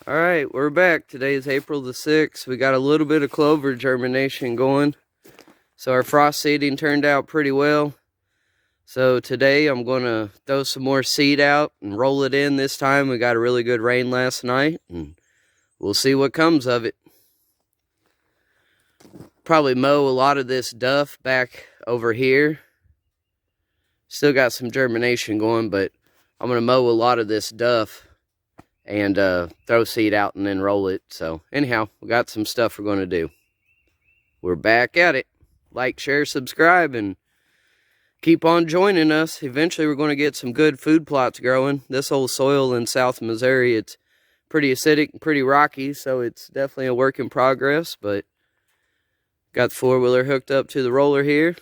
Alright, we're back. Today is April the 6th. We got a little bit of clover germination going. So our frost seeding turned out pretty well. So today I'm going to throw some more seed out and roll it in this time. We got a really good rain last night and we'll see what comes of it. Probably mow a lot of this duff back over here. Still got some germination going, but I'm going to mow a lot of this duff and throw seed out and then roll it. So anyhow, we got some stuff we're going to do. We're back at it. Like, share, subscribe, and keep on joining us. Eventually we're going to get some good food plots growing. This old soil in South Missouri, it's pretty acidic and pretty rocky, so it's definitely a work in progress. But got the four-wheeler hooked up to the roller here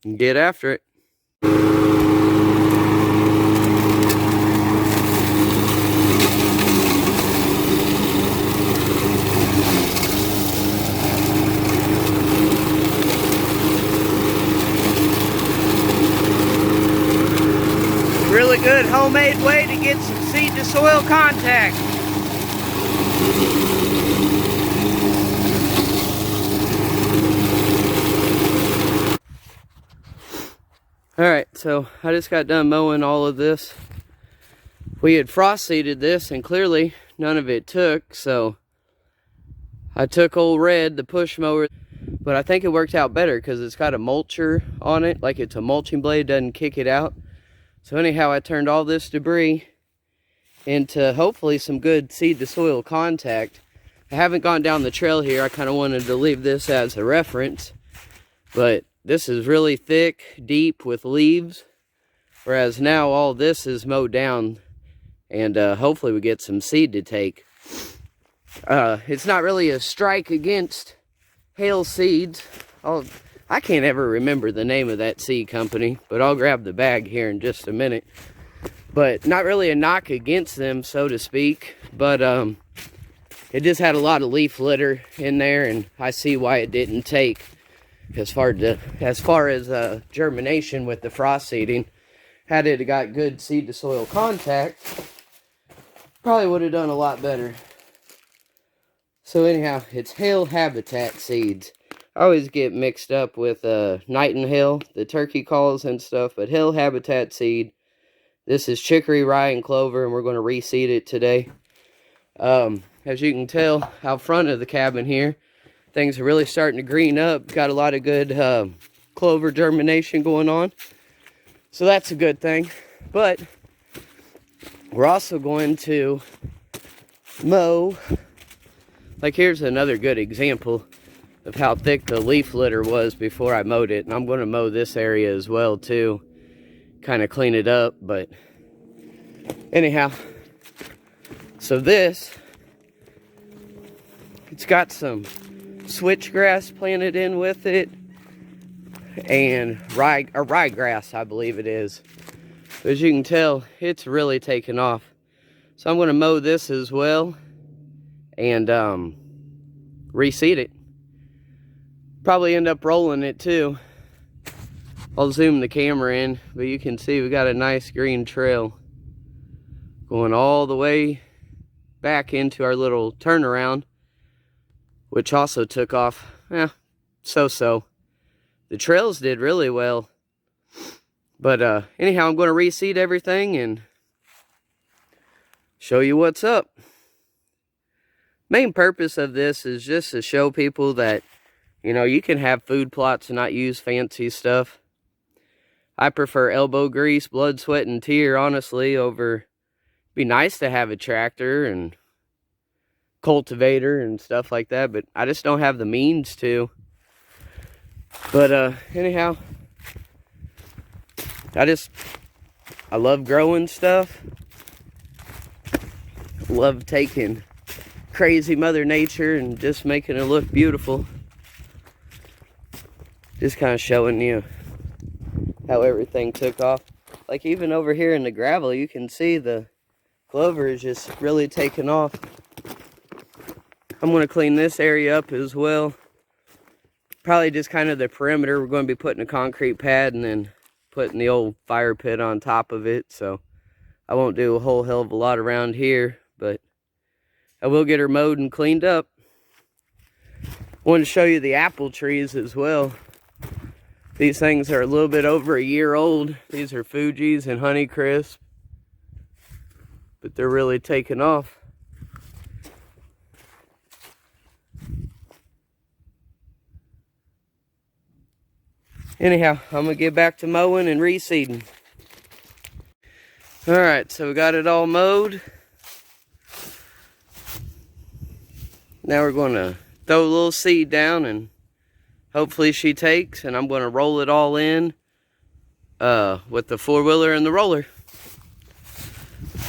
and get after it. Really good homemade way to get some seed to soil contact. Alright, so I just got done mowing all of this. We had frost seeded this and clearly none of it took, so I took old Red, the push mower, but I think it worked out better because it's got a mulcher on it, like it's a mulching blade, doesn't kick it out. So anyhow, I turned all this debris into hopefully some good seed to soil contact. I haven't gone down the trail here. I kind of wanted to leave this as a reference. But this is really thick, deep with leaves. Whereas now all this is mowed down. And hopefully we get some seed to take. It's not really a strike against hail seeds. I can't ever remember the name of that seed company, but I'll grab the bag here in just a minute. But not really a knock against them, so to speak. But it just had a lot of leaf litter in there, and I see why it didn't take as far as germination with the frost seeding. Had it got good seed to soil contact, probably would have done a lot better. So anyhow, it's hail habitat seeds. I always get mixed up with nightingale, the turkey calls and stuff, but hail habitat seed. This is chicory, rye, and clover, and we're going to reseed it today. As you can tell out front of the cabin here, things are really starting to green up. Got a lot of good clover germination going on, so that's a good thing. But we're also going to mow. Like, here's another good example of how thick the leaf litter was before I mowed it. And I'm going to mow this area as well too. Kind of clean it up, but anyhow. So this, it's got some switchgrass planted in with it. And ryegrass, I believe it is. But as you can tell, it's really taken off. So I'm going to mow this as well. And reseed it. Probably end up rolling it too. I'll zoom the camera in, but you can see we got a nice green trail going all the way back into our little turnaround, which also took off. So-so. The trails did really well. But anyhow, I'm going to reseed everything and show you what's up. Main purpose of this is just to show people that, you know, you can have food plots and not use fancy stuff. I prefer elbow grease, blood, sweat, and tear, honestly, over... It'd be nice to have a tractor and cultivator and stuff like that, but I just don't have the means to. But anyhow, I love growing stuff. Love taking crazy Mother Nature and just making it look beautiful. Just kind of showing you how everything took off. Like even over here in the gravel, you can see the clover is just really taking off. I'm going to clean this area up as well. Probably just kind of the perimeter. We're going to be putting a concrete pad and then putting the old fire pit on top of it. So I won't do a whole hell of a lot around here, but I will get her mowed and cleaned up. Wanted to show you the apple trees as well. These things are a little bit over a year old. These are Fuji's and Honeycrisp, but they're really taking off. Anyhow, I'm gonna get back to mowing and reseeding. Alright, so we got it all mowed. Now we're gonna throw a little seed down and hopefully she takes, and I'm gonna roll it all in with the 4-wheeler and the roller.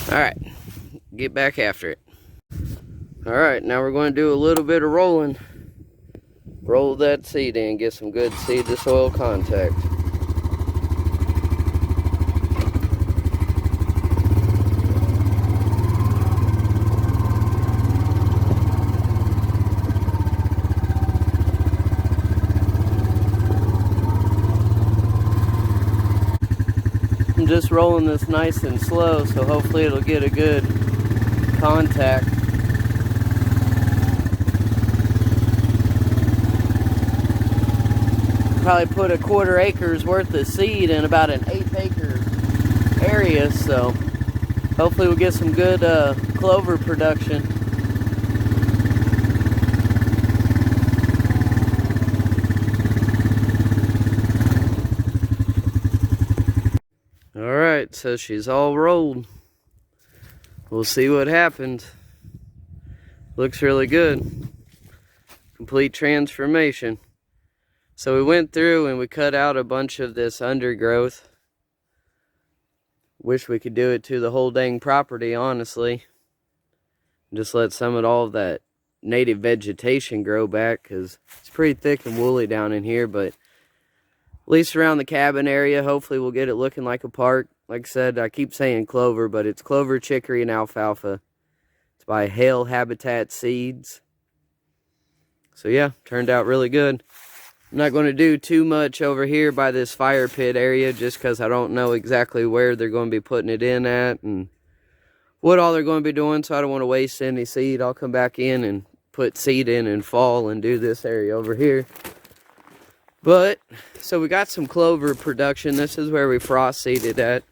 Alright, get back after it. Alright, now we're gonna do a little bit of rolling. Roll that seed in, get some good seed to soil contact. I'm just rolling this nice and slow, so hopefully it'll get a good contact. Probably put a 1/4 acres worth of seed in about an 1/8 acre area, so hopefully we'll get some good clover production. Alright, so she's all rolled. We'll see what happens. Looks really good. Complete transformation. So we went through and we cut out a bunch of this undergrowth. Wish we could do it to the whole dang property, honestly. Just let some of all of that native vegetation grow back, because it's pretty thick and woolly down in here, but at least around the cabin area, hopefully we'll get it looking like a park. Like I said, I keep saying clover, but it's clover, chicory, and alfalfa. It's by Hail Habitat Seeds. So yeah, turned out really good. I'm not going to do too much over here by this fire pit area, just because I don't know exactly where they're going to be putting it in at and what all they're going to be doing, so I don't want to waste any seed. I'll come back in and put seed in fall and do this area over here. But, so we got some clover production. This is where we frost seeded at.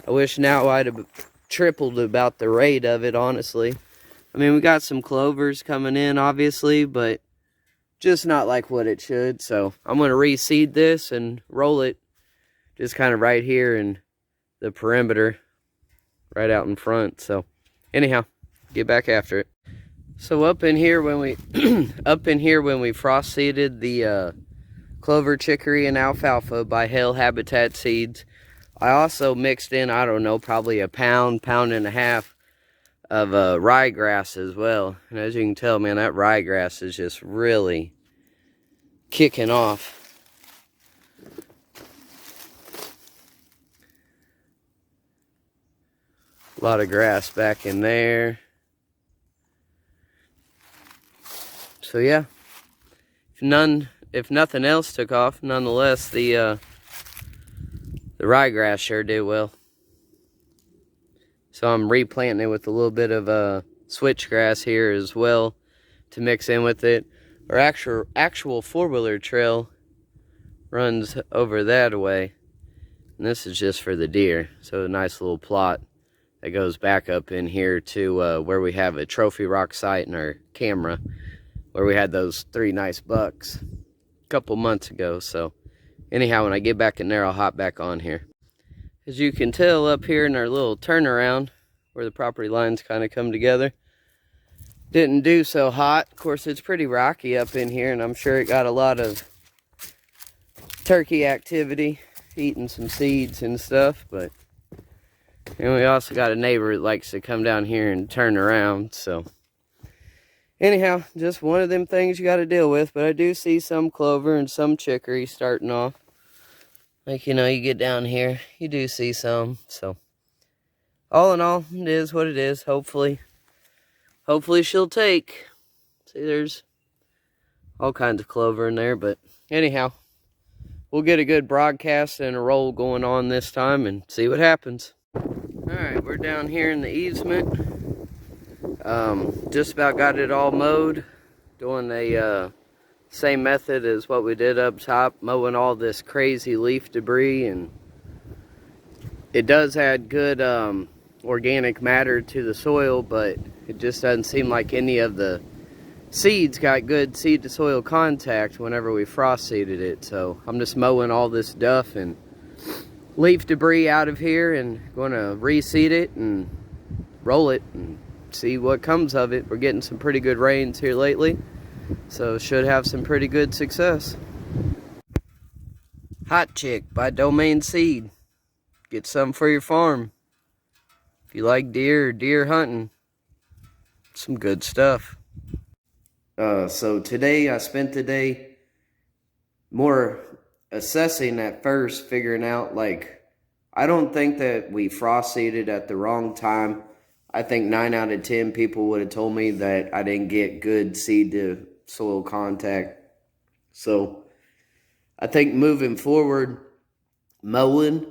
I wish now I'd have tripled about the rate of it, honestly. I mean, we got some clovers coming in, obviously, but just not like what it should. So I'm going to reseed this and roll it just kind of right here in the perimeter, right out in front. So anyhow, get back after it. So up in here when we frost seeded the clover, chicory, and alfalfa by Hail Habitat Seeds, I also mixed in, I don't know, probably a pound and a half of ryegrass as well. And as you can tell, man, that ryegrass is just really kicking off. A lot of grass back in there. So yeah, if nothing else took off, nonetheless, the ryegrass sure did well. So I'm replanting it with a little bit of switchgrass here as well to mix in with it. Our actual 4-wheeler trail runs over that way, and this is just for the deer. So a nice little plot that goes back up in here to where we have a trophy rock site in our camera, where we had those 3 nice bucks a couple months ago. So anyhow, when I get back in there, I'll hop back on here. As you can tell, up here in our little turnaround where the property lines kind of come together, didn't do so hot. Of course, it's pretty rocky up in here, and I'm sure it got a lot of turkey activity, eating some seeds and stuff. But and we also got a neighbor that likes to come down here and turn around. So anyhow, just one of them things you got to deal with. But I do see some clover and some chicory starting off. Like, you know, you get down here, you do see some. So all in all, it is what it is. Hopefully she'll take. See, there's all kinds of clover in there. But anyhow, we'll get a good broadcast and a roll going on this time and see what happens. Alright, we're down here in the easement. Just about got it all mowed, doing a same method as what we did up top, mowing all this crazy leaf debris, and it does add good organic matter to the soil, but it just doesn't seem like any of the seeds got good seed to soil contact whenever we frost seeded it. So I'm just mowing all this duff and leaf debris out of here and going to reseed it and roll it and see what comes of it. We're getting some pretty good rains here lately, so should have some pretty good success. Hot Chick by Domain Seed. Get some for your farm. If you like deer or deer hunting, some good stuff. So today I spent the day more assessing at first, figuring out, like, I don't think that we frost seeded at the wrong time. I think 9 out of 10 people would have told me that I didn't get good seed to soil contact. So I think moving forward, mowing,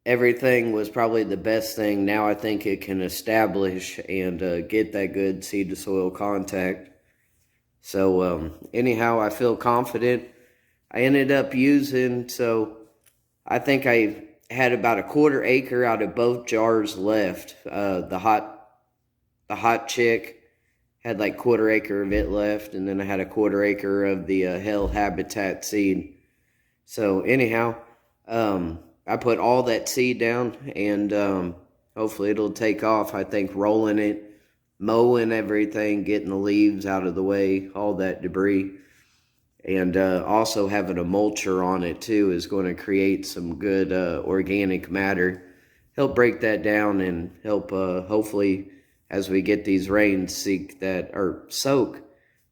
everything was probably the best thing. Now I think it can establish and get that good seed to soil contact. So anyhow, I feel confident. I ended up using, so I think I had about a 1/4 acre out of both jars left. The hot chick had like 1/4 acre of it left, and then I had a 1/4 acre of the hell habitat seed. So anyhow, I put all that seed down, and hopefully it'll take off. I think rolling it, mowing everything, getting the leaves out of the way, all that debris, and also having a mulcher on it too is going to create some good organic matter. Help break that down and help hopefully as we get these rains soak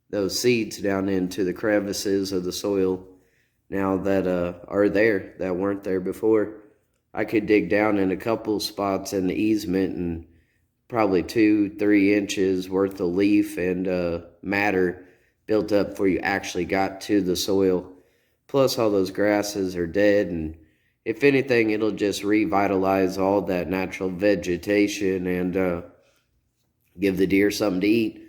those seeds down into the crevices of the soil now that are there, that weren't there before. I could dig down in a couple spots in the easement and probably 2-3 inches worth of leaf and matter built up before you actually got to the soil. Plus all those grasses are dead, and if anything, it'll just revitalize all that natural vegetation and give the deer something to eat.